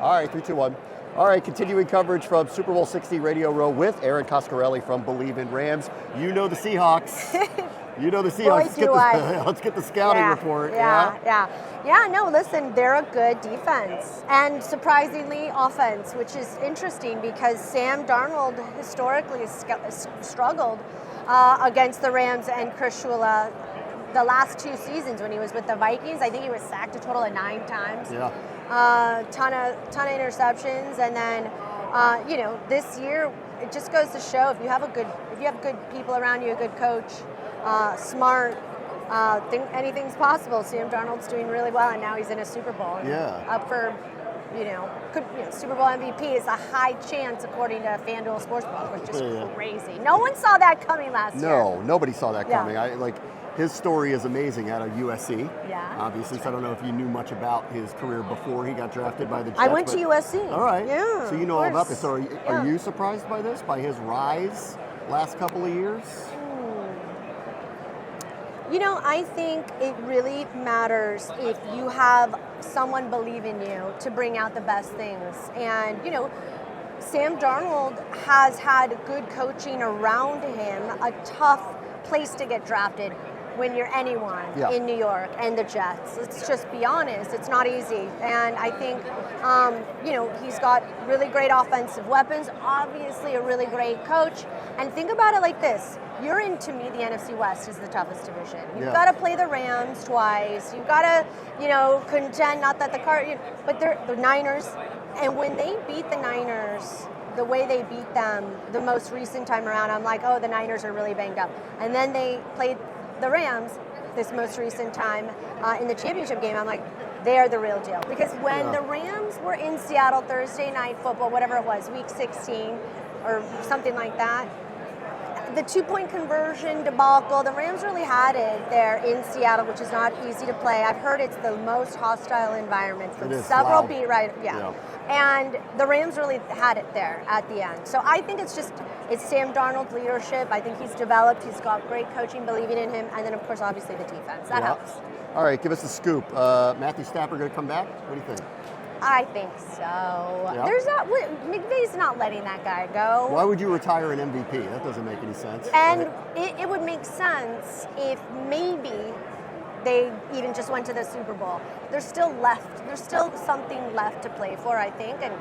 All right, 3, 2, 1. All right, continuing coverage from Super Bowl 60 Radio Row with Erin Coscarelli from Believe in Rams. You know the Seahawks. You know the Seahawks. Let's get the scouting report. Yeah, no, listen, they're a good defense and surprisingly offense, which is interesting because Sam Darnold historically has struggled against the Rams and Chris Shula the last 2 seasons when he was with the Vikings. I think he was sacked a total of 9 times. Yeah. Ton of interceptions, and then this year it just goes to show if you have good people around you, a good coach, smart, think anything's possible. Sam Darnold's doing really well, and now he's in a Super Bowl. Up for Super Bowl MVP is a high chance according to FanDuel Sportsbook, which is crazy. No one saw that coming last year. No, nobody saw that coming. His story is amazing out of USC. Yeah. Obviously, so I don't know if you knew much about his career before he got drafted by the Jets. I went to USC. All right. Yeah. So you know all about this. So are you surprised by this, by his rise last couple of years? I think it really matters if you have someone believe in you to bring out the best things. And, Sam Darnold has had good coaching around him, a tough place to get drafted when you're anyone in New York and the Jets. Let's just be honest, it's not easy. And I think, he's got really great offensive weapons, obviously a really great coach. And think about it like this. You're in, to me, the NFC West is the toughest division. You've got to play the Rams twice. You've got to, contend, not that but they're the Niners. And when they beat the Niners, the way they beat them the most recent time around, I'm like, oh, the Niners are really banged up. And then they played the Rams this most recent time in the championship game. I'm like, they're the real deal. Because when the Rams were in Seattle Thursday night football, whatever it was, week 16 or something like that, the 2-point conversion debacle, the Rams really had it there in Seattle, which is not easy to play. I've heard it's the most hostile environment from several beat writers. And the Rams really had it there at the end. So I think it's Sam Darnold's leadership. I think he's developed. He's got great coaching, believing in him. And then, of course, obviously the defense. That helps. All right, give us the scoop. Matthew Stafford going to come back? What do you think? I think so. McVay's not letting that guy go. Why would you retire an MVP? That doesn't make any sense. And it would make sense if maybe they even just went to the Super Bowl. There's still something left to play for, I think. And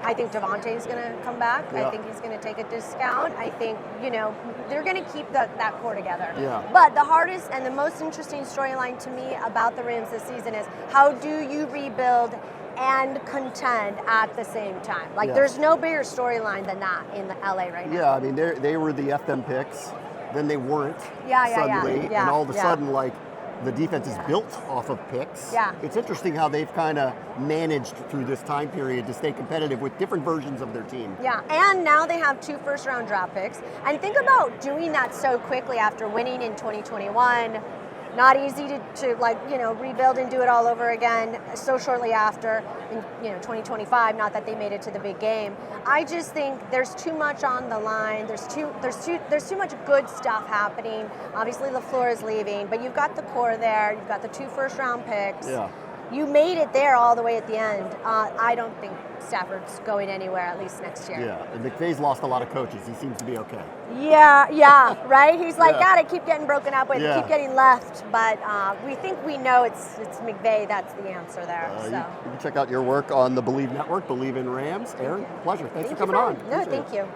I think Devontae's going to come back. I think he's going to take a discount. I think, they're going to keep that core together. But the hardest and the most interesting storyline to me about the Rams this season is how do you rebuild and contend at the same time? There's no bigger storyline than that in the LA right now. Yeah, I mean, they were the FM picks, then they weren't suddenly, and all of a sudden, the defense is built off of picks. It's interesting how they've kind of managed through this time period to stay competitive with different versions of their team. And now they have 2 first-round draft picks. And think about doing that so quickly after winning in 2021. Not easy to rebuild and do it all over again so shortly after in 2025. Not that they made it to the big game. I just think there's too much on the line. There's too much good stuff happening. Obviously, LaFleur is leaving, but you've got the core there. You've got the 2 first-round picks. You made it there all the way at the end. I don't think Stafford's going anywhere, at least next year. And McVay's lost a lot of coaches. He seems to be okay. Right? He's like, God, I keep getting broken up with, keep getting left. But we know it's McVay that's the answer there. You can check out your work on the Believe Network, Believe in Rams. Erin, pleasure. Thanks for coming on. No, thank you.